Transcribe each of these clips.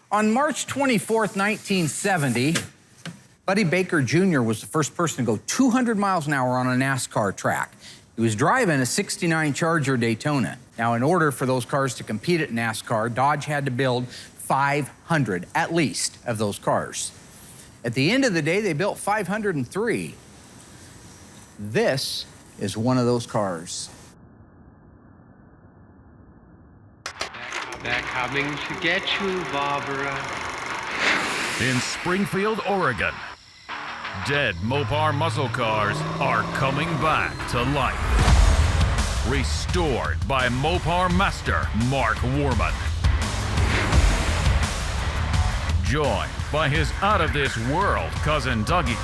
On March 24th, 1970, Buddy Baker Jr. was the first person to go 200 miles an hour on a NASCAR track. He was driving a '69 Charger Daytona. Now, in order for those cars to compete at NASCAR, Dodge had to build 500, at least, of those cars. At the end of the day, they built 503. This is one of those cars. They're coming to get you, Barbara. In Springfield, Oregon, dead Mopar muscle cars are coming back to life. Restored by Mopar master Mark Warman. Joined by his out-of-this-world cousin Dougie.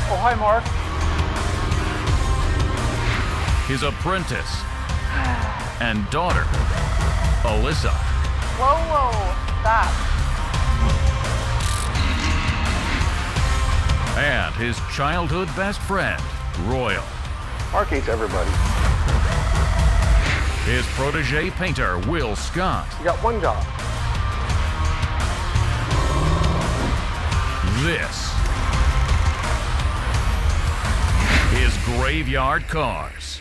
Oh, hi, Mark. His apprentice and daughter, Alyssa. Whoa, whoa, stop. And his childhood best friend, Royal. Mark hates everybody. His protege painter, Will Scott. You got one job. This is Graveyard Carz.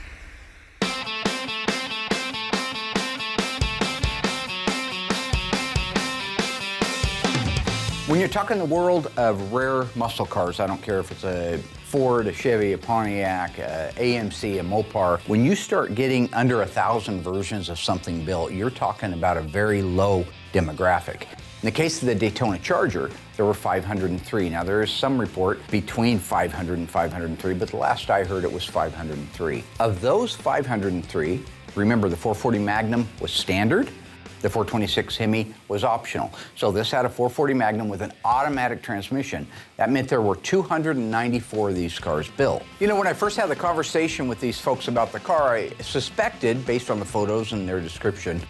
When you're talking the world of rare muscle cars, I don't care if it's a Ford, a Chevy, a Pontiac, a AMC, a Mopar, when you start getting under 1,000 versions of something built, you're talking about a very low demographic. In the case of the Daytona Charger, there were 503. Now, there is some report between 500 and 503, but the last I heard it was 503. Of those 503, remember the 440 Magnum was standard. The 426 Hemi was optional. So this had a 440 Magnum with an automatic transmission. That meant there were 294 of these cars built. You know, when I first had the conversation with these folks about the car, I suspected, based on the photos and their description,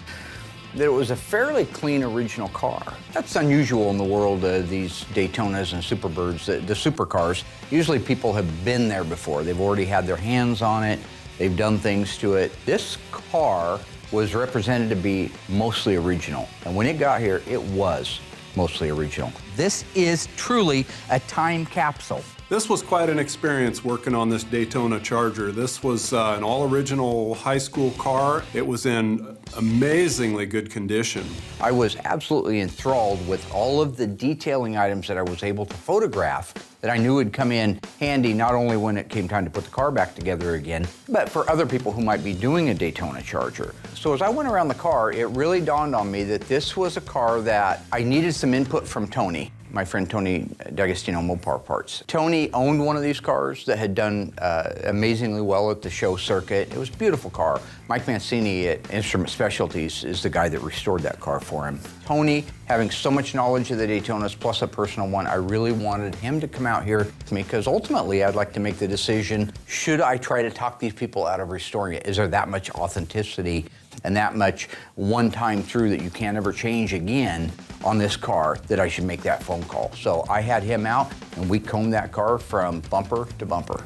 that it was a fairly clean original car. That's unusual in the world of these Daytonas and Superbirds, the supercars. Usually people have been there before. They've already had their hands on it. They've done things to it. This car was represented to be mostly original. And when it got here, it was mostly original. This is truly a time capsule. This was quite an experience working on this Daytona Charger. This was an all-original high school car. It was in amazingly good condition. I was absolutely enthralled with all of the detailing items that I was able to photograph that I knew would come in handy not only when it came time to put the car back together again, but for other people who might be doing a Daytona Charger. So as I went around the car, it really dawned on me that this was a car that I needed some input from Tony, my friend Tony D'Agostino, Mopar Parts. Tony owned one of these cars that had done amazingly well at the show circuit. It was a beautiful car. Mike Mancini at Instrument Specialties is the guy that restored that car for him. Tony, having so much knowledge of the Daytonas, plus a personal one, I really wanted him to come out here with me because ultimately I'd like to make the decision, should I try to talk these people out of restoring it? Is there that much authenticity and that much one time through that you can't ever change again on this car that I should make that phone call? So I had him out and we combed that car from bumper to bumper.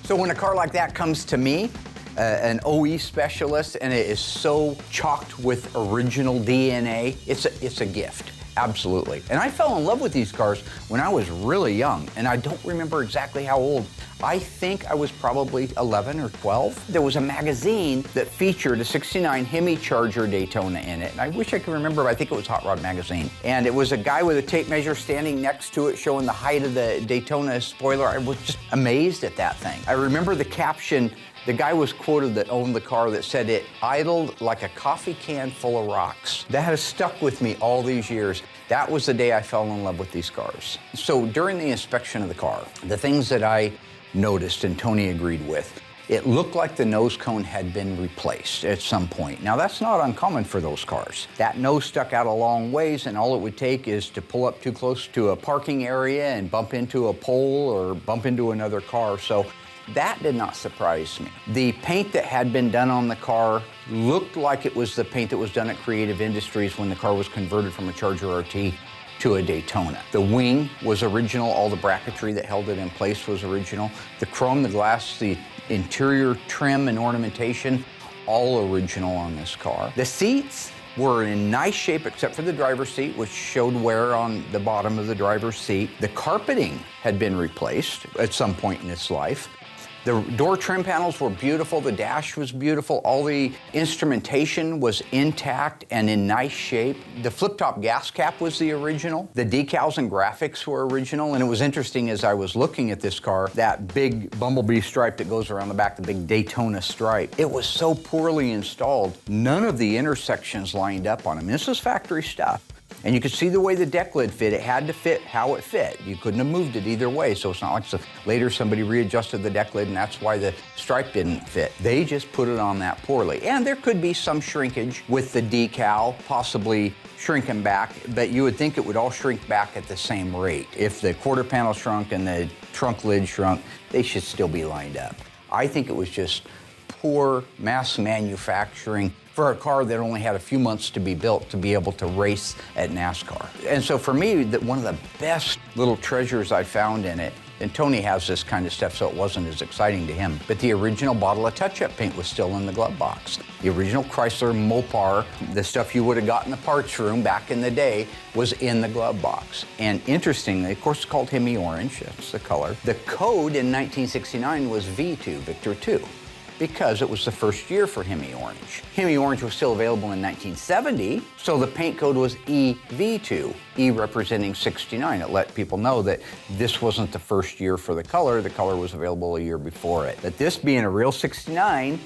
So when a car like that comes to me, an OE specialist, and it is so chocked with original DNA, it's a gift. Absolutely. And I fell in love with these cars when I was really young, and I don't remember exactly how old. I think I was probably 11 or 12. There was a magazine that featured a '69 Hemi Charger Daytona in it, and I wish I could remember, but I think it was Hot Rod Magazine. And it was a guy with a tape measure standing next to it showing the height of the Daytona spoiler. I was just amazed at that thing. I remember the caption. The guy was quoted that owned the car that said it idled like a coffee can full of rocks. That has stuck with me all these years. That was the day I fell in love with these cars. So during the inspection of the car, the things that I noticed and Tony agreed with, it looked like the nose cone had been replaced at some point. Now that's not uncommon for those cars. That nose stuck out a long ways and all it would take is to pull up too close to a parking area and bump into a pole or bump into another car. So that did not surprise me. The paint that had been done on the car looked like it was the paint that was done at Creative Industries when the car was converted from a Charger RT to a Daytona. The wing was original, all the bracketry that held it in place was original. The chrome, the glass, the interior trim and ornamentation, all original on this car. The seats were in nice shape except for the driver's seat, which showed wear on the bottom of the driver's seat. The carpeting had been replaced at some point in its life. The door trim panels were beautiful, the dash was beautiful, all the instrumentation was intact and in nice shape. The flip-top gas cap was the original. The decals and graphics were original, and it was interesting as I was looking at this car, that big bumblebee stripe that goes around the back, the big Daytona stripe. It was so poorly installed, none of the intersections lined up on them. This was factory stuff. And you could see the way the deck lid fit. It had to fit how it fit. You couldn't have moved it either way, so it's not like later somebody readjusted the deck lid and that's why the stripe didn't fit. They just put it on that poorly. And there could be some shrinkage with the decal, possibly shrinking back, but you would think it would all shrink back at the same rate. If the quarter panel shrunk and the trunk lid shrunk, they should still be lined up. I think it was just poor mass manufacturing for a car that only had a few months to be built to be able to race at NASCAR. And so for me, one of the best little treasures I found in it, and Tony has this kind of stuff so it wasn't as exciting to him, but the original bottle of touch-up paint was still in the glove box. The original Chrysler Mopar, the stuff you would have got in the parts room back in the day, was in the glove box. And interestingly, of course it's called Hemi Orange, that's the color. The code in 1969 was V2, Victor 2. Because it was the first year for Hemi Orange. Hemi Orange was still available in 1970, so the paint code was EV2, E representing 69. It let people know that this wasn't the first year for the color was available a year before it. But this being a real 69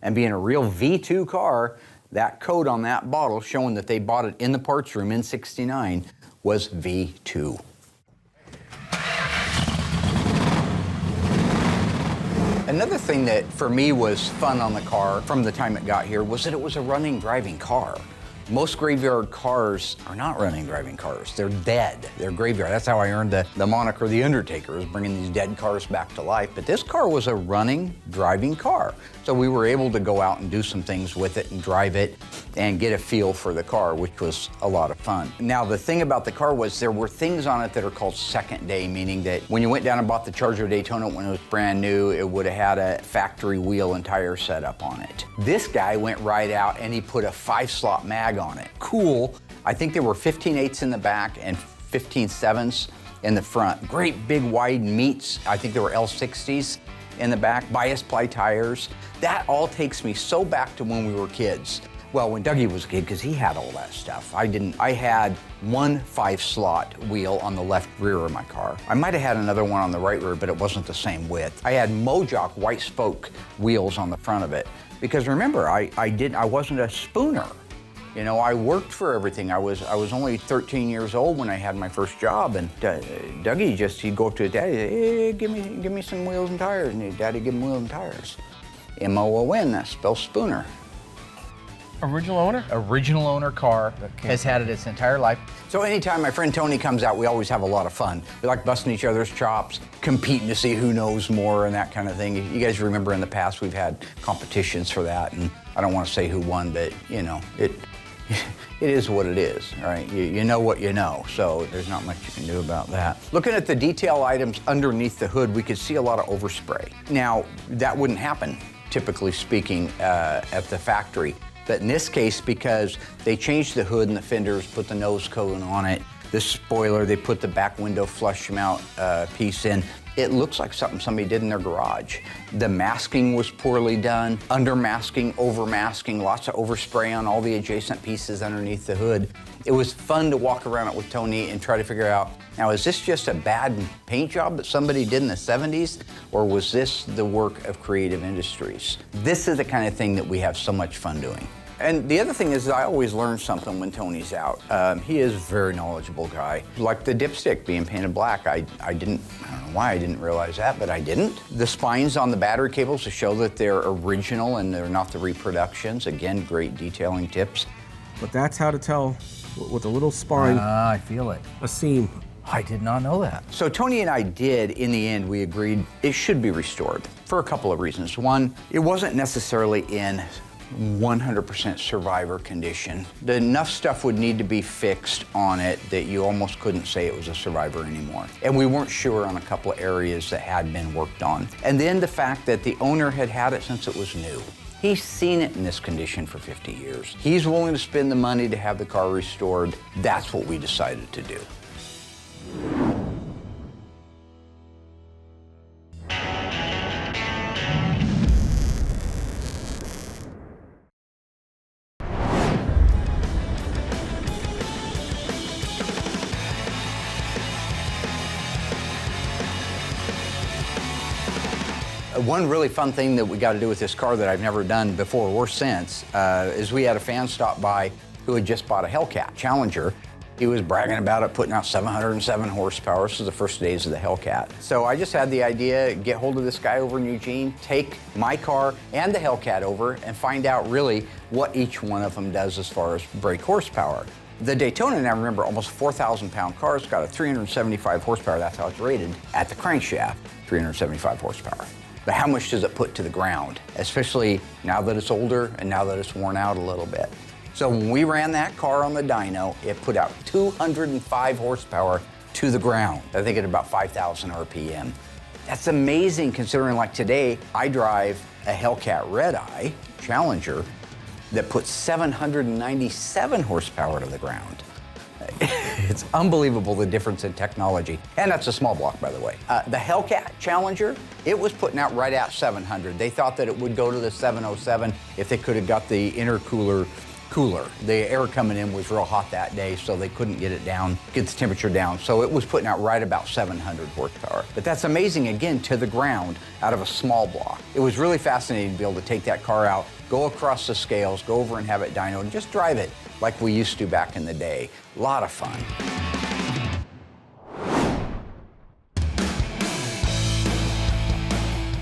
and being a real V2 car, that code on that bottle showing that they bought it in the parts room in 69 was V2. Another thing that for me was fun on the car from the time it got here was that it was a running, driving car. Most graveyard cars are not running, driving cars. They're dead. They're graveyard. That's how I earned the moniker The Undertaker, is bringing these dead cars back to life. But this car was a running, driving car. So we were able to go out and do some things with it and drive it and get a feel for the car, which was a lot of fun. Now, the thing about the car was there were things on it that are called second day, meaning that when you went down and bought the Charger Daytona when it was brand new, it would have had a factory wheel and tire setup on it. This guy went right out and he put a 5-slot mag on it. Cool. I think there were 15/8s in the back and 15/7s in the front. Great big wide meats. I think there were L60s in the back, bias ply tires. That all takes me so back to when we were kids. Well, when Dougie was a kid, because he had all that stuff. I didn't. I had one 5-slot wheel on the left rear of my car. I might have had another one on the right rear, but it wasn't the same width. I had Mojoc white spoke wheels on the front of it. Because remember, I wasn't a spooner. You know, I worked for everything. I was only 13 years old when I had my first job, and Dougie he'd go up to his daddy, hey, give me some wheels and tires, and his daddy give him wheels and tires. M-O-O-N, that spells spooner. Original owner? Original owner car, has had it its entire life. So anytime my friend Tony comes out, we always have a lot of fun. We like busting each other's chops, competing to see who knows more and that kind of thing. You guys remember in the past we've had competitions for that, and I don't want to say who won, but you know, it is what it is, right? You know what you know, so there's not much you can do about that. Looking at the detail items underneath the hood, we could see a lot of overspray. Now, that wouldn't happen, typically speaking, at the factory. But in this case, because they changed the hood and the fenders, put the nose cone on it, the spoiler, they put the back window flush mount piece in, it looks like something somebody did in their garage. The masking was poorly done, under-masking, over-masking, lots of overspray on all the adjacent pieces underneath the hood. It was fun to walk around it with Tony and try to figure out, now is this just a bad paint job that somebody did in the 70s, or was this the work of creative industries? This is the kind of thing that we have so much fun doing. And the other thing is that I always learn something when Tony's out. He is a very knowledgeable guy. Like the dipstick being painted black, I don't know why I didn't realize that, but I didn't. The spines on the battery cables to show that they're original and they're not the reproductions. Again, great detailing tips. But that's how to tell with a little spine. I feel it. A seam. I did not know that. So Tony and I did, in the end, we agreed it should be restored for a couple of reasons. One, it wasn't necessarily in 100% survivor condition. Enough stuff would need to be fixed on it that you almost couldn't say it was a survivor anymore. And we weren't sure on a couple of areas that had been worked on. And then the fact that the owner had had it since it was new. He's seen it in this condition for 50 years. He's willing to spend the money to have the car restored. That's what we decided to do. One really fun thing that we got to do with this car that I've never done before or since is we had a fan stop by who had just bought a Hellcat Challenger. He was bragging about it, putting out 707 horsepower. This was the first days of the Hellcat. So I just had the idea, get hold of this guy over in Eugene, take my car and the Hellcat over and find out really what each one of them does as far as brake horsepower. The Daytona, and I remember, almost 4,000-pound car, it's got a 375 horsepower. That's how it's rated at the crankshaft, 375 horsepower. But how much does it put to the ground, especially now that it's older and now that it's worn out a little bit? So when we ran that car on the dyno, it put out 205 horsepower to the ground, I think at about 5,000 RPM. That's amazing considering, like today, I drive a Hellcat Red Eye Challenger that puts 797 horsepower to the ground. It's unbelievable the difference in technology. And that's a small block, by the way. The Hellcat Challenger, it was putting out right at 700. They thought that it would go to the 707 if they could have got the intercooler cooler. The air coming in was real hot that day, so they couldn't get it down, get the temperature down. So it was putting out right about 700 horsepower. But that's amazing, again, to the ground out of a small block. It was really fascinating to be able to take that car out, go across the scales, go over and have it dynoed, and just drive it like we used to back in the day. A lot of fun.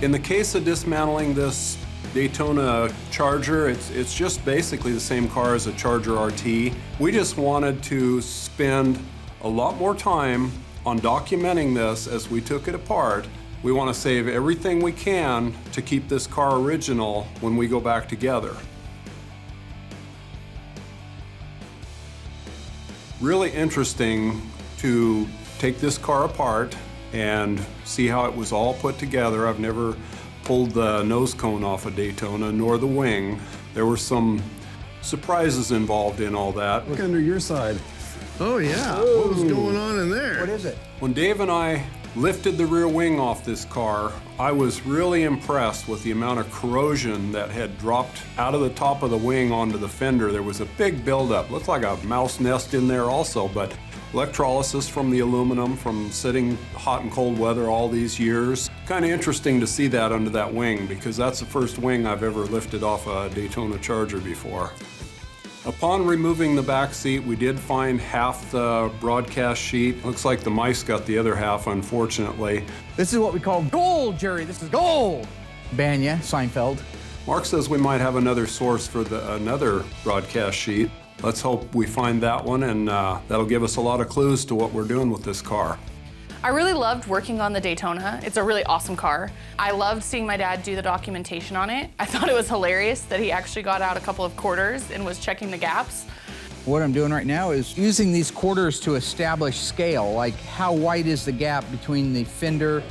In the case of dismantling this Daytona Charger, it's just basically the same car as a Charger RT. We just wanted to spend a lot more time on documenting this as we took it apart. We want to save everything we can to keep this car original when we go back together. Really interesting to take this car apart and see how it was all put together. I've never pulled the nose cone off a Daytona, nor the wing. There were some surprises involved in all that. Look under your side. Oh yeah, what was going on in there? What is it? When Dave and I lifted the rear wing off this car, I was really impressed with the amount of corrosion that had dropped out of the top of the wing onto the fender. There was a big buildup. Looked like a mouse nest in there also, but electrolysis from the aluminum from sitting hot and cold weather all these years. Kind of interesting to see that under that wing because that's the first wing I've ever lifted off a Daytona Charger before. Upon removing the back seat, we did find half the broadcast sheet. Looks like the mice got the other half, unfortunately. This is what we call gold, Jerry. This is gold. Banya, Seinfeld. Mark says we might have another source for another broadcast sheet. Let's hope we find that one, and that'll give us a lot of clues to what we're doing with this car. I really loved working on the Daytona. It's a really awesome car. I loved seeing my dad do the documentation on it. I thought it was hilarious that he actually got out a couple of quarters and was checking the gaps. What I'm doing right now is using these quarters to establish scale, like how wide is the gap between the fender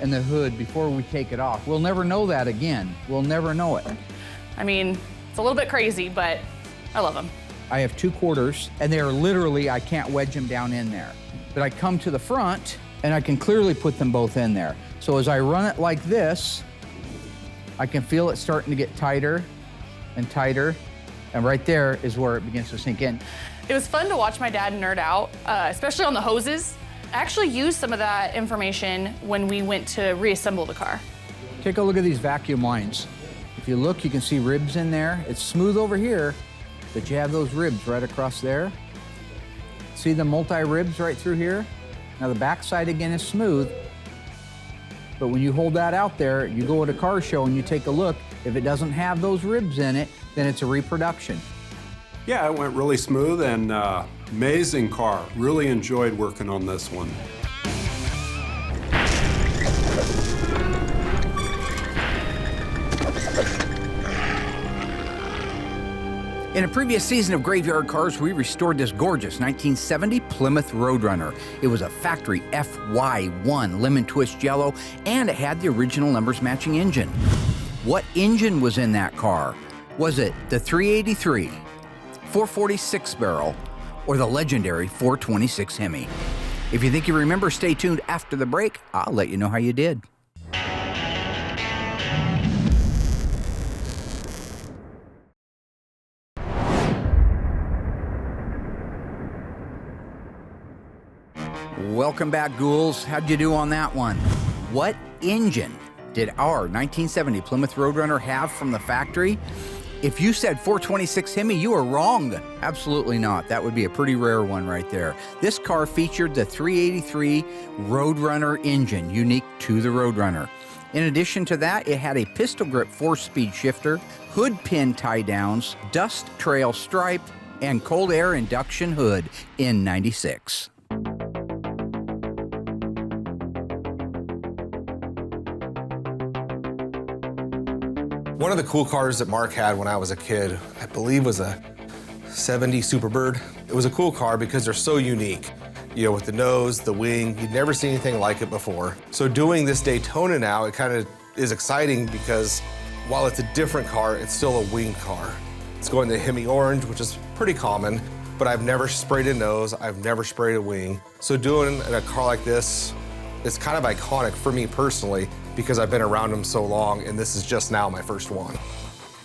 and the hood before we take it off. We'll never know that again. We'll never know it. I mean, it's a little bit crazy, but I love them. I have 2 quarters, and they are literally, I can't wedge them down in there. But I come to the front, and I can clearly put them both in there. So as I run it like this, I can feel it starting to get tighter and tighter, and right there is where it begins to sink in. It was fun to watch my dad nerd out, especially on the hoses. I actually used some of that information when we went to reassemble the car. Take a look at these vacuum lines. If you look, you can see ribs in there. It's smooth over here, but you have those ribs right across there. See the multi-ribs right through here? Now the back side again is smooth, but when you hold that out there, you go at a car show and you take a look, if it doesn't have those ribs in it, then it's a reproduction. Yeah, it went really smooth and amazing car. Really enjoyed working on this one. In a previous season of Graveyard Cars, we restored this gorgeous 1970 Plymouth Roadrunner. It was a factory FY1 lemon twist yellow, and it had the original numbers matching engine. What engine was in that car? Was it the 383, 446 barrel, or the legendary 426 Hemi? If you think you remember, stay tuned after the break. I'll let you know how you did. Welcome back, ghouls. How'd you do on that one? What engine did our 1970 Plymouth Roadrunner have from the factory? If you said 426 Hemi, you were wrong. Absolutely not. That would be a pretty rare one right there. This car featured the 383 Roadrunner engine, unique to the Roadrunner. In addition to that, it had a pistol grip 4-speed shifter, hood pin tie-downs, dust trail stripe, and cold air induction hood in '96. One of the cool cars that Mark had when I was a kid, I believe was a 70 Superbird. It was a cool car because they're so unique. You know, with the nose, the wing, you'd never seen anything like it before. So doing this Daytona now, it kind of is exciting because while it's a different car, it's still a winged car. It's going the Hemi Orange, which is pretty common, but I've never sprayed a nose, I've never sprayed a wing. So doing a car like this, it's kind of iconic for me personally because I've been around them so long and this is just now my first one.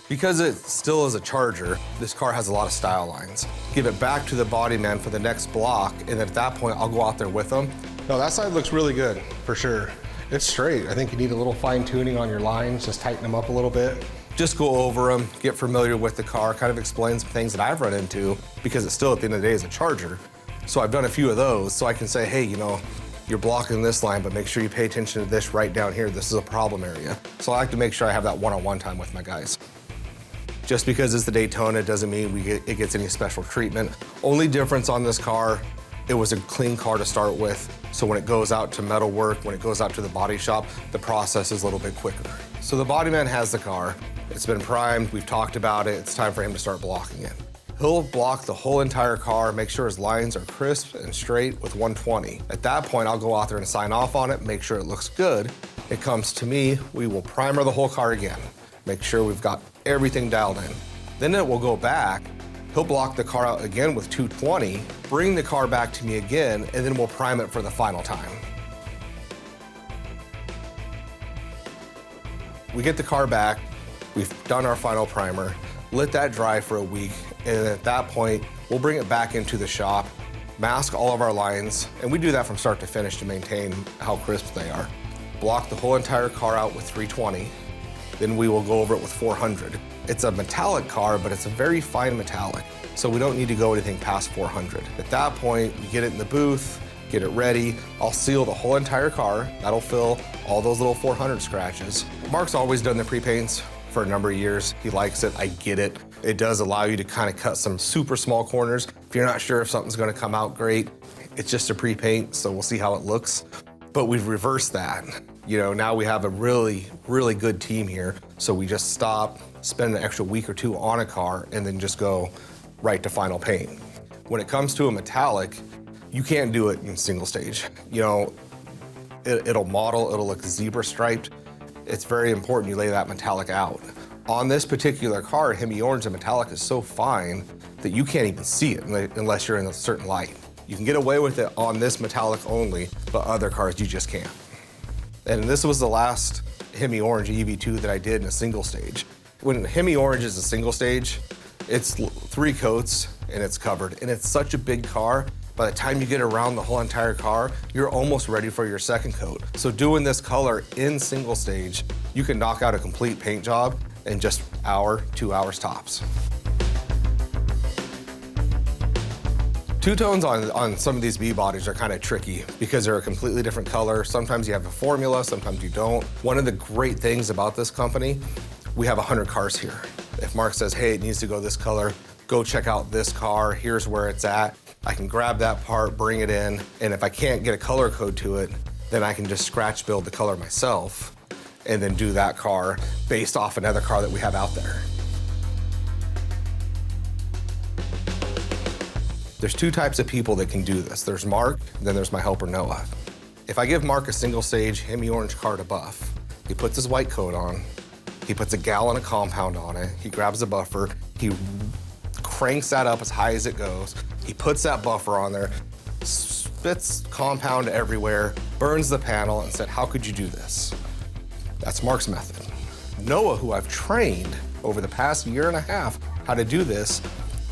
Because it still is a Charger, this car has a lot of style lines. Give it back to the body man for the next block, and at that point, I'll go out there with them. No, that side looks really good, for sure. It's straight. I think you need a little fine tuning on your lines, just tighten them up a little bit. Just go over them, get familiar with the car, kind of explain some things that I've run into, because it's still, at the end of the day, is a Charger. So I've done a few of those, so I can say, hey, you know, you're blocking this line, but make sure you pay attention to this right down here. This is a problem area. So I like to make sure I have that one-on-one time with my guys. Just because it's the Daytona doesn't mean it gets any special treatment. Only difference on this car, it was a clean car to start with. So when it goes out to metal work, when it goes out to the body shop, the process is a little bit quicker. So the body man has the car. It's been primed, we've talked about it. It's time for him to start blocking it. He'll block the whole entire car, make sure his lines are crisp and straight with 120. At that point, I'll go out there and sign off on it, make sure it looks good. It comes to me, we will primer the whole car again. Make sure we've got everything dialed in. Then it will go back, he'll block the car out again with 220, bring the car back to me again, and then we'll prime it for the final time. We get the car back, we've done our final primer, let that dry for a week, and at that point, we'll bring it back into the shop, mask all of our lines, and we do that from start to finish to maintain how crisp they are. Block the whole entire car out with 320, then we will go over it with 400. It's a metallic car, but it's a very fine metallic, so we don't need to go anything past 400. At that point, we get it in the booth, get it ready. I'll seal the whole entire car. That'll fill all those little 400 scratches. Mark's always done the pre-paints for a number of years. He likes it, I get it. It does allow you to kind of cut some super small corners. If you're not sure if something's gonna come out great, it's just a pre-paint, so we'll see how it looks. But we've reversed that. You know, now we have a really, really good team here, so we just stop, spend an extra week or two on a car, and then just go right to final paint. When it comes to a metallic, you can't do it in single stage. You know, it'll model, it'll look zebra striped. It's very important you lay that metallic out. On this particular car, Hemi Orange, the metallic is so fine that you can't even see it unless you're in a certain light. You can get away with it on this metallic only, but other cars you just can't. And this was the last Hemi Orange EV2 that I did in a single stage. When Hemi Orange is a single stage, it's 3 coats and it's covered. And it's such a big car, by the time you get around the whole entire car, you're almost ready for your second coat. So doing this color in single stage, you can knock out a complete paint job in just an hour, 2 hours tops. Two-tones on some of these B-bodies are kind of tricky because they're a completely different color. Sometimes you have a formula, sometimes you don't. One of the great things about this company, we have 100 cars here. If Mark says, hey, it needs to go this color, go check out this car, here's where it's at. I can grab that part, bring it in, and if I can't get a color code to it, then I can just scratch build the color myself and then do that car based off another car that we have out there. There's 2 types of people that can do this. There's Mark, and then there's my helper, Noah. If I give Mark a single stage Hemi Orange car to buff, he puts his white coat on, He puts a gallon of compound on it. He grabs a buffer. He cranks that up as high as it goes. He puts that buffer on there, spits compound everywhere, burns the panel, and said, how could you do this? That's Mark's method. Noah, who I've trained over the past year and a half how to do this,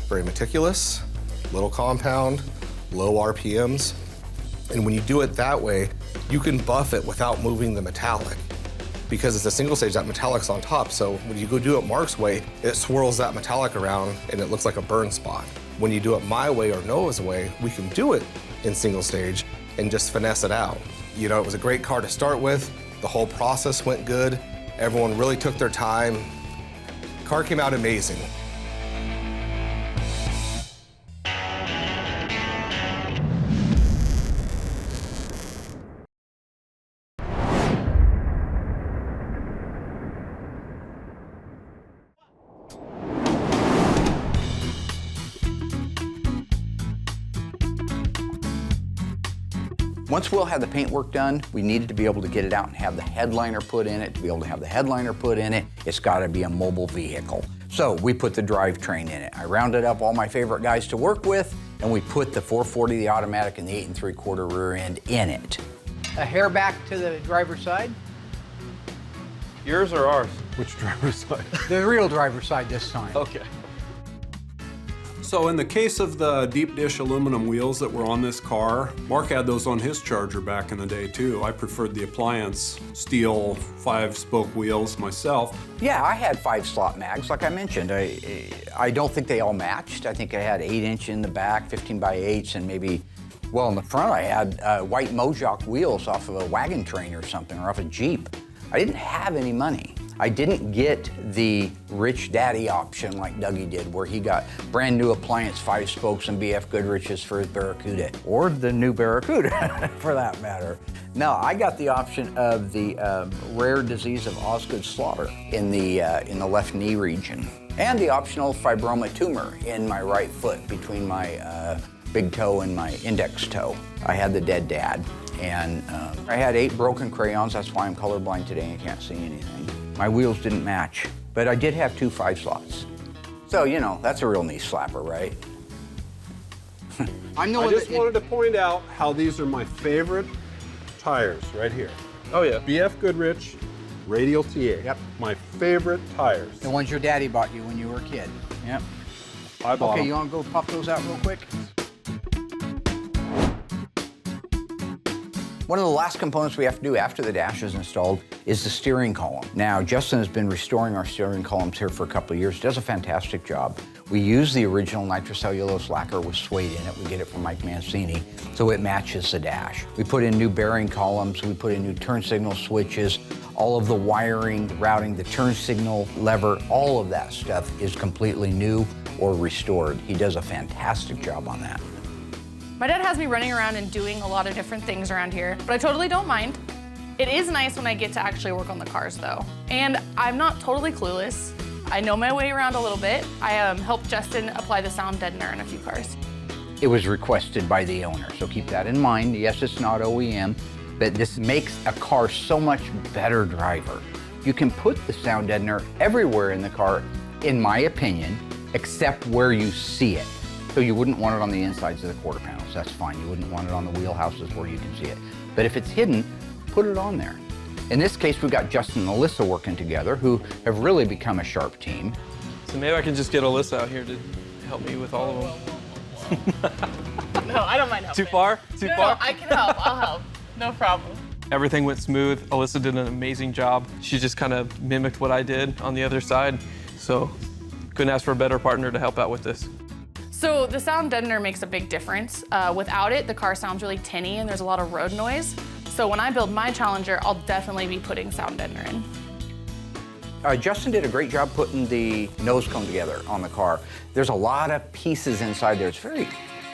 very meticulous, little compound, low RPMs. And when you do it that way, you can buff it without moving the metallic. Because it's a single stage, that metallic's on top. So when you go do it Mark's way, it swirls that metallic around and it looks like a burn spot. When you do it my way or Noah's way, we can do it in single stage and just finesse it out. You know, it was a great car to start with. The whole process went good. Everyone really took their time. Car came out amazing. Once Will had the paint work done, we needed to be able to get it out and have the headliner put in it. To be able to have the headliner put in it, it's got to be a mobile vehicle. So we put the drivetrain in it. I rounded up all my favorite guys to work with, and we put the 440, the automatic, and the 8 3/4 rear end in it. A hair back to the driver's side. Yours or ours? Which driver's side? The real driver's side this time. Okay. So in the case of the deep dish aluminum wheels that were on this car, Mark had those on his Charger back in the day too. I preferred the appliance steel 5-spoke wheels myself. Yeah, I had 5-slot mags, like I mentioned. I don't think they all matched. I think I had 8-inch in the back, 15x8s, and maybe, well, in the front I had white Mojoc wheels off of a wagon train or something, or off a Jeep. I didn't have any money. I didn't get the rich daddy option like Dougie did, where he got brand new appliance 5 spokes and BF Goodrich's for his Barracuda, or the new Barracuda for that matter. No, I got the option of the rare disease of Osgood slaughter in the left knee region, and the optional fibroma tumor in my right foot between my big toe and my index toe. I had the dead dad, and I had 8 broken crayons. That's why I'm colorblind today and can't see anything. My wheels didn't match, but I did have 2 5-slots. So, you know, that's a real knee slapper, right? I just wanted to point out how these are my favorite tires right here. Oh yeah. BF Goodrich, Radial TA. Yep. My favorite tires. The ones your daddy bought you when you were a kid. Yep. I bought Okay, them. you want to go pop those out real quick? One of the last components we have to do after the dash is installed is the steering column. Now, Justin has been restoring our steering columns here for a couple of years. Does a fantastic job. We use the original nitrocellulose lacquer with suede in it. We get it from Mike Mancini, so it matches the dash. We put in new bearing columns. We put in new turn signal switches. All of the wiring, the routing, the turn signal lever, all of that stuff is completely new or restored. He does a fantastic job on that. My dad has me running around and doing a lot of different things around here, but I totally don't mind. It is nice when I get to actually work on the cars though. And I'm not totally clueless. I know my way around a little bit. I helped Justin apply the sound deadener in a few cars. It was requested by the owner, so keep that in mind. Yes, it's not OEM, but this makes a car so much better driver. You can put the sound deadener everywhere in the car, in my opinion, except where you see it. So you wouldn't want it on the insides of the quarter panels, that's fine. You wouldn't want it on the wheelhouses where you can see it. But if it's hidden, put it on there. In this case, we've got Justin and Alyssa working together, who have really become a sharp team. So maybe I can just get Alyssa out here to help me with all of them. No, I don't mind helping. Too far? Too No, far? I can help, I'll help. No problem. Everything went smooth. Alyssa did an amazing job. She just kind of mimicked what I did on the other side. So couldn't ask for a better partner to help out with this. So the sound deadener makes a big difference. Without it, the car sounds really tinny and there's a lot of road noise. So when I build my Challenger, I'll definitely be putting sound deadener in. Justin did a great job putting the nose cone together on the car. There's a lot of pieces inside there. It's very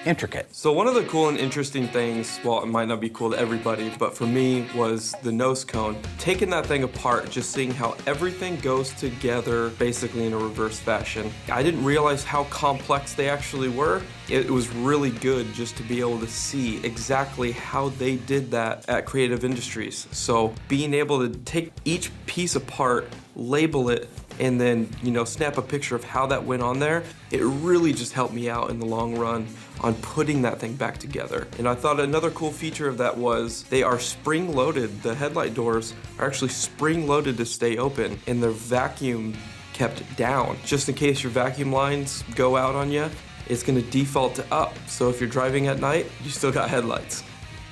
intricate. So one of the cool and interesting things, well, it might not be cool to everybody, but for me was the nose cone. Taking that thing apart, just seeing how everything goes together basically in a reverse fashion. I didn't realize how complex they actually were. It was really good just to be able to see exactly how they did that at Creative Industries. So being able to take each piece apart, label it, and then, you know, snap a picture of how that went on there, it really just helped me out in the long run on putting that thing back together. And I thought another cool feature of that was they are spring-loaded. The headlight doors are actually spring-loaded to stay open, and they're vacuum kept down. Just in case your vacuum lines go out on you, it's gonna default to up. So if you're driving at night, you still got headlights.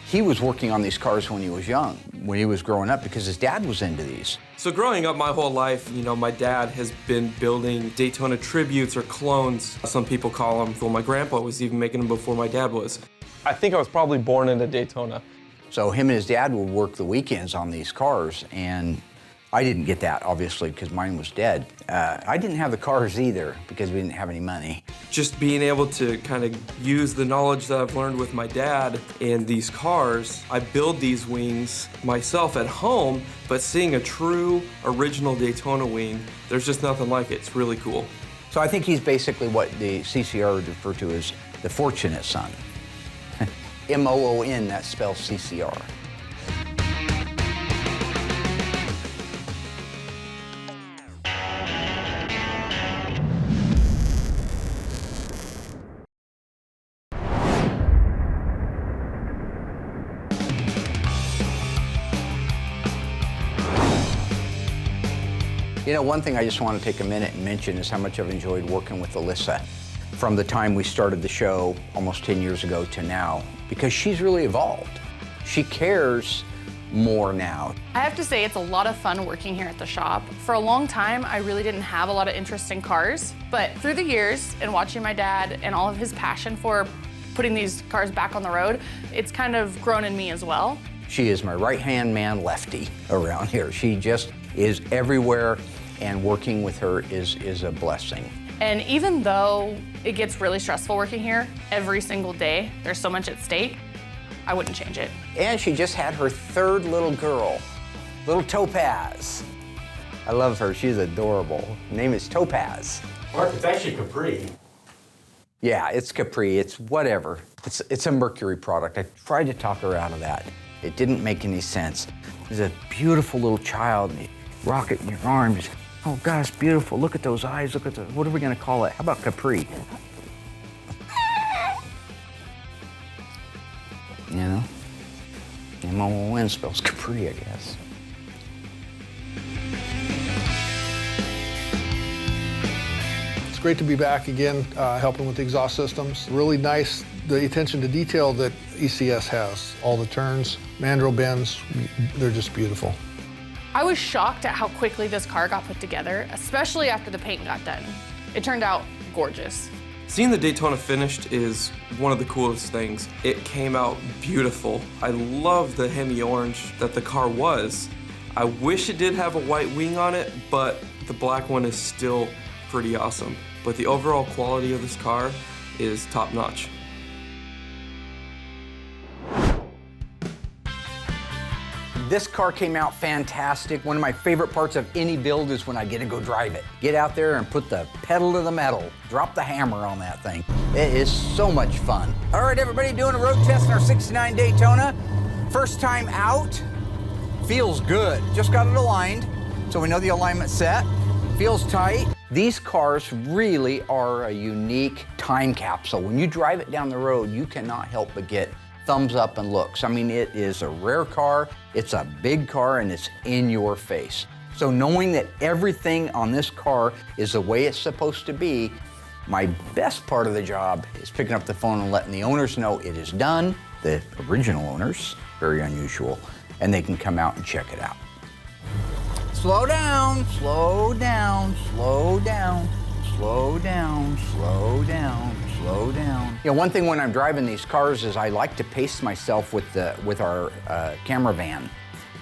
He was working on these cars when he was young, when he was growing up, because his dad was into these. So growing up my whole life, you know, my dad has been building Daytona tributes or clones, some people call them. Well, my grandpa was even making them before my dad was. I think I was probably born into Daytona. So him and his dad would work the weekends on these cars, and I didn't get that, obviously, because mine was dead. I didn't have the cars either, because we didn't have any money. Just being able to kind of use the knowledge that I've learned with my dad in these cars, I build these wings myself at home, but seeing a true original Daytona wing, there's just nothing like it. It's really cool. So I think he's basically what the CCR would refer to as the fortunate son. M-O-O-N, that spells CCR. You know, one thing I just want to take a minute and mention is how much I've enjoyed working with Alyssa from the time we started the show almost 10 years ago to now, because she's really evolved. She cares more now. I have to say it's a lot of fun working here at the shop. For a long time, I really didn't have a lot of interest in cars, but through the years and watching my dad and all of his passion for putting these cars back on the road, it's kind of grown in me as well. She is my right-hand man lefty around here. She just is everywhere, and working with her is a blessing. And even though it gets really stressful working here every single day, there's so much at stake, I wouldn't change it. And she just had her third little girl, little Topaz. I love her, she's adorable. Her name is Topaz. Mark, it's actually Capri. Yeah, it's Capri, it's whatever. It's a Mercury product. I tried to talk her out of that. It didn't make any sense. There's a beautiful little child, and you rock it in your arms. Oh gosh, beautiful, look at those eyes, look at the, what are we gonna call it? How about Capri? You know? M-O-O-N spells Capri, I guess. It's great to be back again, helping with the exhaust systems. Really nice, the attention to detail that ECS has. All the turns, mandrel bends, they're just beautiful. I was shocked at how quickly this car got put together, especially after the paint got done. It turned out gorgeous. Seeing the Daytona finished is one of the coolest things. It came out beautiful. I love the Hemi orange that the car was. I wish it did have a white wing on it, but the black one is still pretty awesome. But the overall quality of this car is top notch. This car came out fantastic. One of my favorite parts of any build is when I get to go drive it. Get out there and put the pedal to the metal. Drop the hammer on that thing. It is so much fun. All right, everybody, doing a road test in our 69 Daytona. First time out. Feels good. Just got it aligned, so we know the alignment's set. Feels tight. These cars really are a unique time capsule. When you drive it down the road, you cannot help but get thumbs up and looks. I mean, it is a rare car, it's a big car, and it's in your face. So knowing that everything on this car is the way it's supposed to be, my best part of the job is picking up the phone and letting the owners know it is done, the original owners, very unusual, and they can come out and check it out. Slow down, slow down, slow down, slow down, slow down, slow down. You know, one thing when I'm driving these cars is I like to pace myself with our camera van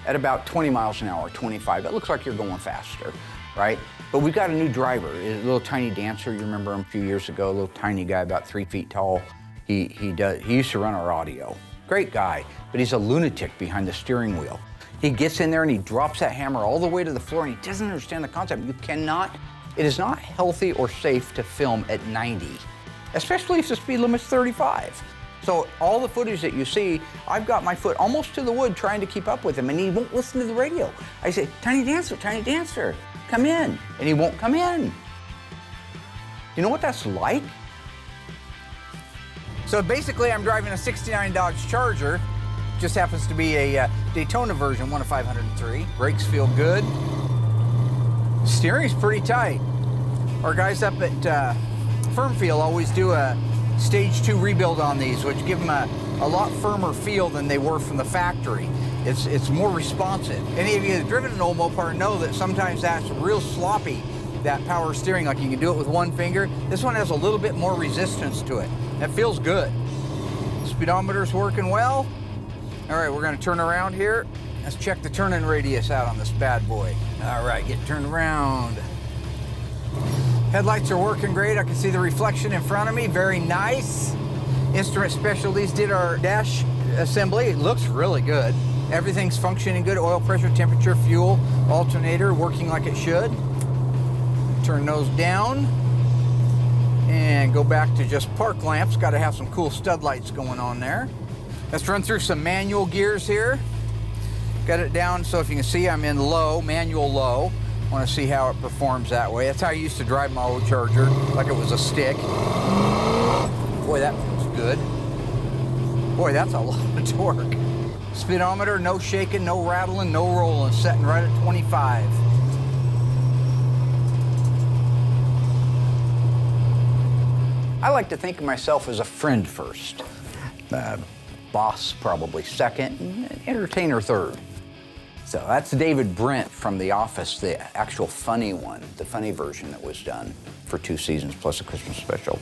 at about 20 miles an hour, 25. It looks like you're going faster, right? But we've got a new driver, a little tiny dancer. You remember him a few years ago, a little tiny guy, about 3 feet tall. He used to run our audio. Great guy, but he's a lunatic behind the steering wheel. He gets in there and he drops that hammer all the way to the floor, and he doesn't understand the concept. It is not healthy or safe to film at 90, especially if the speed limit's 35. So all the footage that you see, I've got my foot almost to the wood trying to keep up with him, and he won't listen to the radio. I say, Tiny Dancer, come in. And he won't come in. You know what that's like? So basically, I'm driving a 69 Dodge Charger. Just happens to be a Daytona version, 1 of 503. Brakes feel good. Steering's pretty tight. Our guys up at Firmfield always do a stage 2 rebuild on these, which give them a lot firmer feel than they were from the factory. It's more responsive. Any of you that have driven an old Mopar know that sometimes that's real sloppy, that power steering, like you can do it with one finger. This one has a little bit more resistance to it. That feels good. Speedometer's working well. All right, we're gonna turn around here. Let's check the turning radius out on this bad boy. All right, get turned around. Headlights are working great. I can see the reflection in front of me, very nice. Instrument Specialties did our dash assembly. It looks really good. Everything's functioning good. Oil pressure, temperature, fuel, alternator working like it should. Turn those down and go back to just park lamps. Got to have some cool stud lights going on there. Let's run through some manual gears here. Got it down so if you can see I'm in low, manual low. Want to see how it performs that way. That's how I used to drive my old Charger, like it was a stick. Boy, that feels good. Boy, that's a lot of torque. Speedometer, no shaking, no rattling, no rolling, setting right at 25. I like to think of myself as a friend first, boss probably second, and entertainer third. So that's David Brent from The Office, the actual funny one, the funny version that was done for 2 seasons plus a Christmas special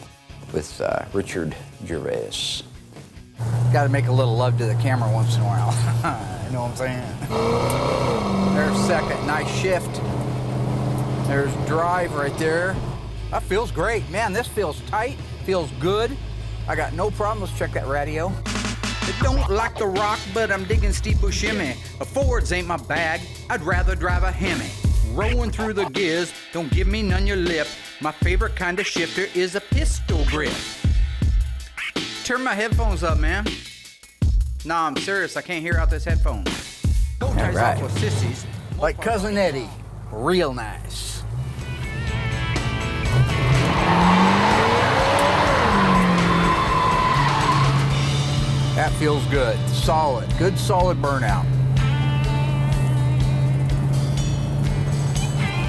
with Richard Gervais. Got to make a little love to the camera once in a while. You know what I'm saying? There's second, nice shift. There's drive right there. That feels great. Man, this feels tight, feels good. I got no problem. Let's check that radio. I don't like the rock, but I'm digging steep shimmy. A Fords ain't my bag, I'd rather drive a Hemi. Rolling through the gears, don't give me none your lip. My favorite kind of shifter is a pistol grip. Turn my headphones up, man. Nah, I'm serious, I can't hear out this headphone. Go ties off with sissies. Like Cousin Eddie, real nice. That feels good. Solid. Good solid burnout.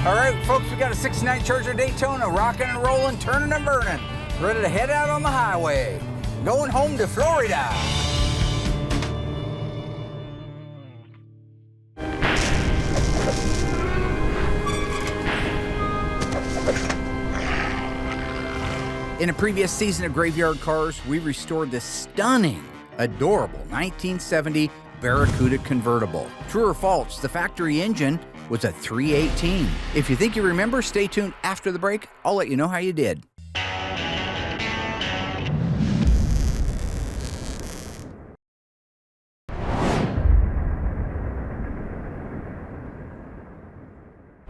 All right, folks, we got a 69 Charger Daytona rocking and rolling, turning and burning. Ready to head out on the highway. Going home to Florida. In a previous season of Graveyard Cars, we restored this stunning, adorable 1970 Barracuda convertible. True or false, the factory engine was a 318. If you think you remember, stay tuned after the break. I'll let you know how you did.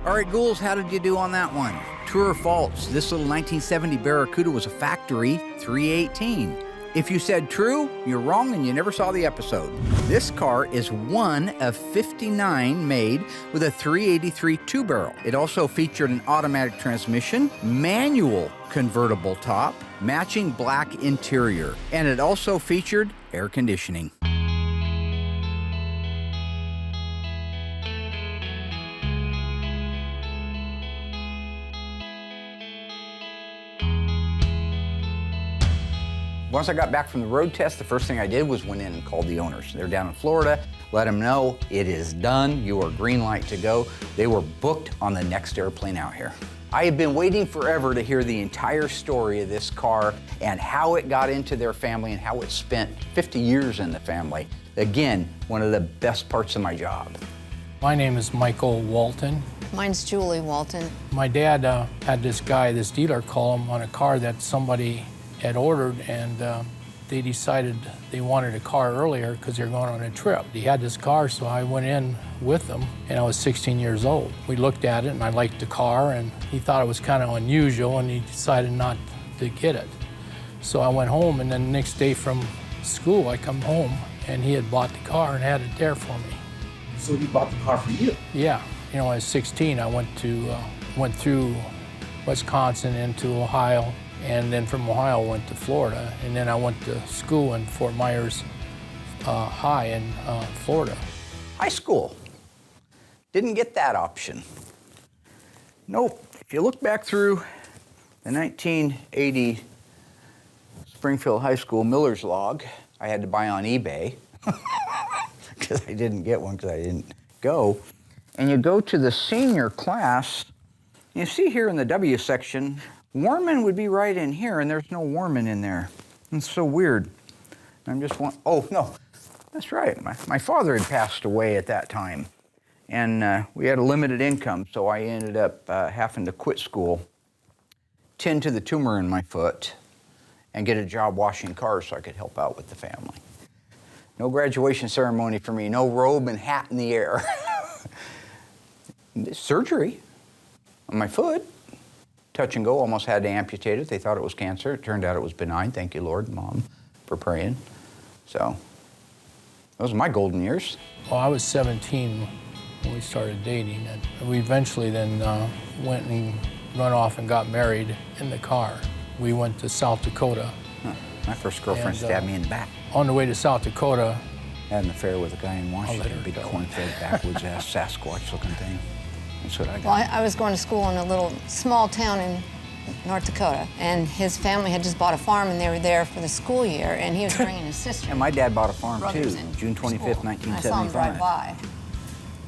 All right, ghouls, how did you do on that one? True or false, this little 1970 Barracuda was a factory 318. If you said true, you're wrong and you never saw the episode. This car is one of 59 made with a 383 two-barrel. It also featured an automatic transmission, manual convertible top, matching black interior, and it also featured air conditioning. Once I got back from the road test, the first thing I did was went in and called the owners. They're down in Florida, let them know it is done, you are green light to go. They were booked on the next airplane out here. I have been waiting forever to hear the entire story of this car and how it got into their family and how it spent 50 years in the family. Again, one of the best parts of my job. My name is Michael Walton. Mine's Julie Walton. My dad had this dealer call him on a car that somebody had ordered, and they decided they wanted a car earlier because they're going on a trip. He had this car, so I went in with them, and I was 16 years old. We looked at it, and I liked the car, and he thought it was kind of unusual, and he decided not to get it. So I went home, and then the next day from school, I come home, and he had bought the car and had it there for me. So he bought the car for you? Yeah. You know, when I was 16, I went through Wisconsin into Ohio, and then from Ohio went to Florida, and then I went to school in Fort Myers High in Florida. High school. Didn't get that option. Nope. If you look back through the 1980 Springfield High School Miller's Log, I had to buy on eBay because I didn't get one because I didn't go. And you go to the senior class, you see here in the W section, Warman would be right in here, and there's no Warman in there. It's so weird. I'm just oh, no, that's right. My father had passed away at that time, and we had a limited income, so I ended up having to quit school, tend to the tumor in my foot, and get a job washing cars so I could help out with the family. No graduation ceremony for me, no robe and hat in the air. Surgery on my foot. Touch and go, almost had to amputate it. They thought it was cancer. It turned out it was benign. Thank you, Lord, Mom, for praying. So, those are my golden years. Well, I was 17 when we started dating, and we eventually then went and run off and got married in the car. We went to South Dakota. Huh. My first girlfriend stabbed me in the back. On the way to South Dakota, I had an affair with a guy in Washington, big corn-fed, backwoods-ass Sasquatch-looking thing. That's what I got. Well, I was going to school in a little small town in North Dakota, and his family had just bought a farm, and they were there for the school year, and he was bringing his sister. And my dad bought a farm, too, June 25th, school. 1975. I saw him drive by.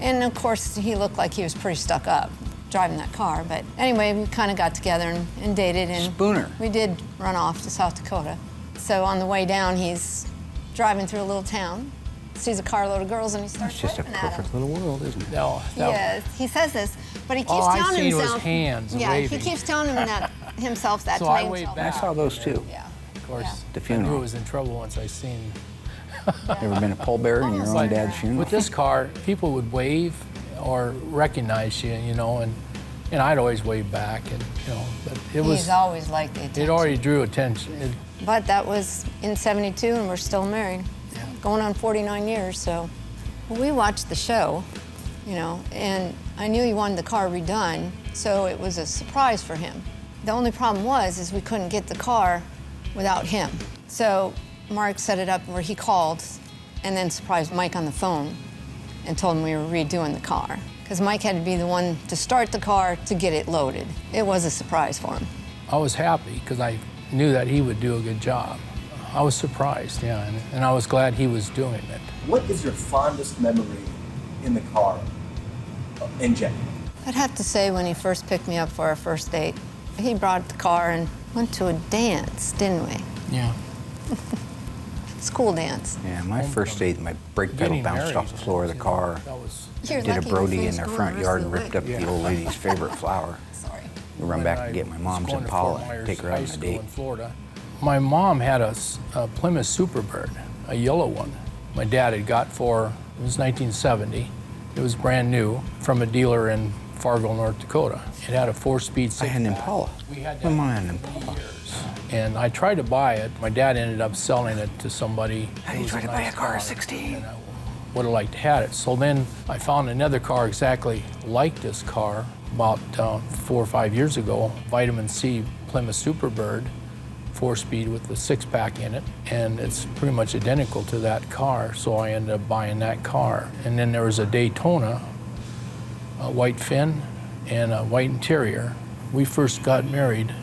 And, of course, he looked like he was pretty stuck up driving that car. But anyway, we kind of got together and dated. And Spooner. We did run off to South Dakota. So on the way down, he's driving through a little town, sees a carload of girls, and he starts It's just a perfect little world, isn't it? No. Yes, he says this, but he keeps all telling I seen himself. was hands yeah, waving. he keeps telling him that himself that So to I make waved himself. back. I saw those, too. Yeah. Of course, The I funeral. knew I was in trouble once I seen. Ever been a pallbearer in your own dad's funeral? With this car, people would wave or recognize you, you know, and I'd always wave back, and you know, but it was. He's always liked the attention. It already drew attention. But that was in '72, and we're still married, going on 49 years. So, we watched the show, you know, and I knew he wanted the car redone, so it was a surprise for him. The only problem is we couldn't get the car without him. So Mark set it up where he called, and then surprised Mike on the phone, and told him we were redoing the car. Because Mike had to be the one to start the car to get it loaded. It was a surprise for him. I was happy because I knew that he would do a good job. I was surprised, yeah, and I was glad he was doing it. What is your fondest memory in the car, in general? I'd have to say when he first picked me up for our first date, he brought the car and went to a dance, didn't we? Yeah. School dance. Yeah, my first date, my brake pedal bounced off the floor of the car. You're Did a lucky Brody you in their finished front going yard the and rest ripped of up the way. the old lady's favorite flower. Sorry. We run back to get my mom's Impala and take her out on a date. In Florida. My mom had a Plymouth Superbird, a yellow one. My dad had got it was 1970. It was brand new from a dealer in Fargo, North Dakota. It had a 4-speed six-pack. I had an Impala. We had My that mom had for an 20 Impala. years. And I tried to buy it. My dad ended up selling it to somebody. How do you try to buy a car at 16? Would have liked to have it. So then I found another car exactly like this car about 4 or 5 years ago. Vitamin C Plymouth Superbird, 4-speed with the 6-pack in it, and it's pretty much identical to that car. So I ended up buying that car. And then there was a Daytona, a white fin and a white interior. We first got married.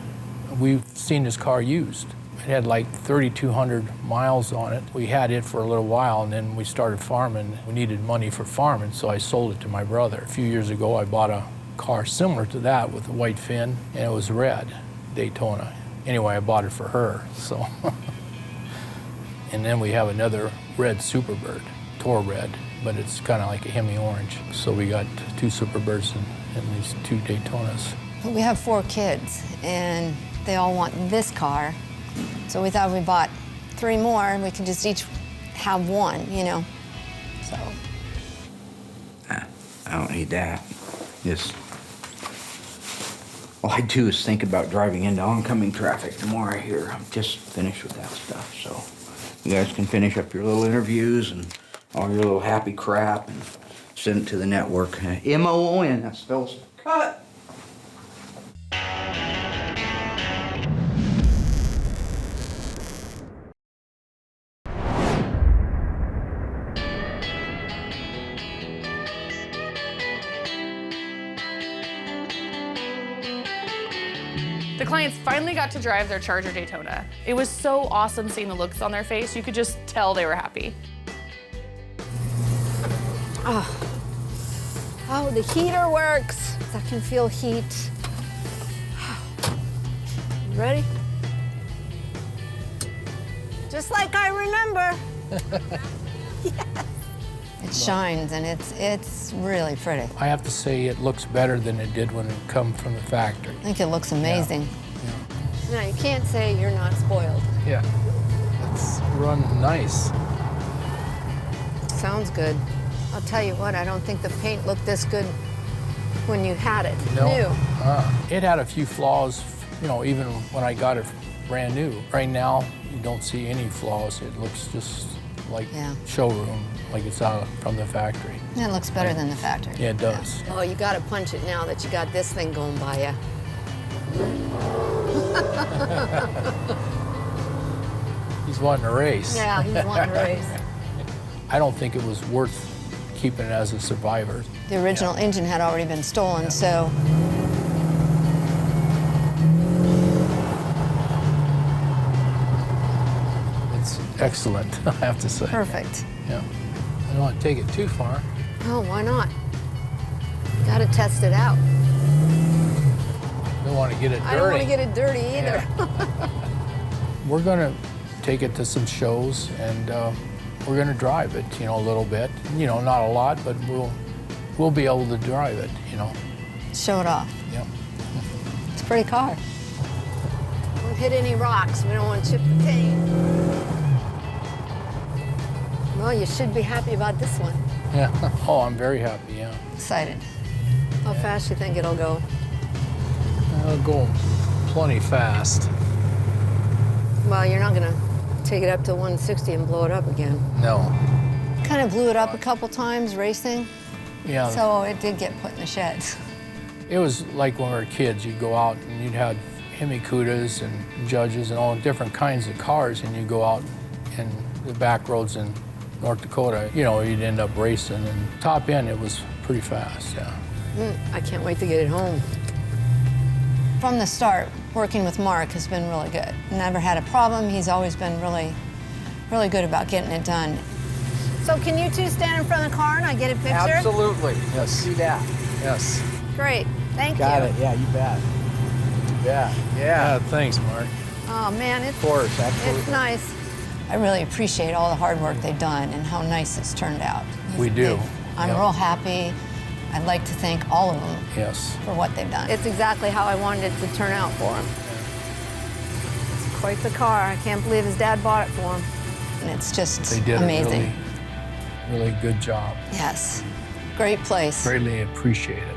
We've seen this car used. It had like 3,200 miles on it. We had it for a little while, and then we started farming. We needed money for farming, so I sold it to my brother. A few years ago, I bought a car similar to that with a white fin, and it was red, Daytona. Anyway, I bought it for her, so. And then we have another red Superbird, Tor red, but it's kind of like a Hemi orange. So we got 2 Superbirds and these 2 Daytonas. We have 4 kids, and they all want this car. So we thought we bought 3 more, and we can just each have one, you know. So. I don't need that. Just all I do is think about driving into oncoming traffic. The more I hear, I'm just finished with that stuff. So you guys can finish up your little interviews and all your little happy crap and send it to the network. MOON, that spells cut. The clients finally got to drive their Charger Daytona. It was so awesome seeing the looks on their face. You could just tell they were happy. Oh, the heater works. I can feel heat. You ready? Just like I remember. Yes. It shines and it's really pretty. I have to say it looks better than it did when it come from the factory. I think it looks amazing. No, you can't say you're not spoiled. Yeah, it's run nice. Sounds good. I'll tell you what, I don't think the paint looked this good when you had it No. new. It had a few flaws, you know, even when I got it brand new. Right now, you don't see any flaws. It looks just like showroom, like it's out from the factory. It looks better than the factory. Yeah, it does. Oh, you gotta punch it now that you got this thing going by you. He's wanting to race. Yeah, he's wanting to race. I don't think it was worth keeping it as a survivor. The original engine had already been stolen, so. It's excellent, I have to say. Perfect. Yeah. I don't want to take it too far. Oh, why not? You gotta test it out. Don't want to get it dirty. I don't want to get it dirty either. We're going to take it to some shows and we're going to drive it, you know, a little bit. You know, not a lot, but we'll be able to drive it, you know. Show it off. Yep. It's a pretty car. Don't hit any rocks. We don't want to chip the paint. Well, you should be happy about this one. Yeah. Oh, I'm very happy, yeah. Excited. How fast do you think it'll go? It'll go plenty fast. Well, you're not gonna take it up to 160 and blow it up again. No. Kind of blew it up a couple times racing. Yeah. So it did get put in the sheds. It was like when we were kids, you'd go out and you'd have Hemi-Cudas and Judges and all different kinds of cars, and you'd go out in the back roads in North Dakota, you know, you'd end up racing, and top end, it was pretty fast, yeah. I can't wait to get it home. From the start, working with Mark has been really good. Never had a problem. He's always been really, really good about getting it done. So can you two stand in front of the car and I get a picture? Absolutely. Yes. Do that. Yes. Great. Thank Got you. it. Yeah, you bet. You bet. Yeah. Yeah, thanks, Mark. Oh, man, Of course, absolutely. it's nice. I really appreciate all the hard work they've done and how nice it's turned out. We do. I'm Yep. real happy. I'd like to thank all of them Yes. for what they've done. It's exactly how I wanted it to turn out for him. It's quite the car. I can't believe his dad bought it for him. And it's just They did amazing. a really good job. Yes. Great place. Greatly appreciate it.